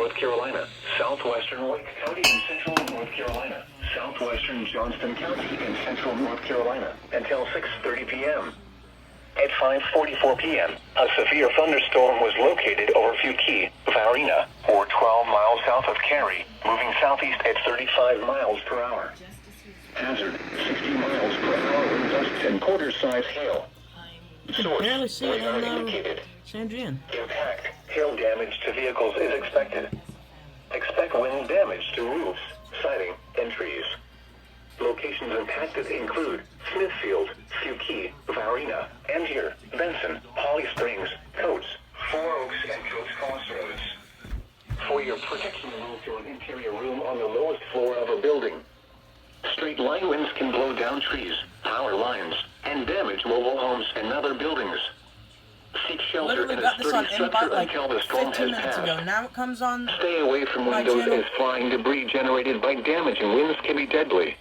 North Carolina, southwestern Lake County in central North Carolina, southwestern Johnston County in central North Carolina, until 6:30 p.m. At 5:44 p.m., a severe thunderstorm was located over Fuquay, Varina, or 12 miles south of Cary, moving southeast at 35 miles per hour. Hazard, 60 miles per hour wind gusts and quarter-size hail. You can barely see it in San Jan. Impact, hail damage to vehicles is expected. Expect wind damage to roofs, siding, and trees. Locations impacted include Smithfield, Fuquay, Varina, Angier, Benson, Holly Springs, Coates, Four Oaks, and Coates Crossroads. For your protection, move to an interior room on the lowest floor of a building. Straight line winds can blow down trees, power lines, and damage mobile homes and other buildings. Seek shelter in a sturdy structure until the storm has passed. Now it comes on. Stay away from windows as flying debris generated by damaging winds can be deadly.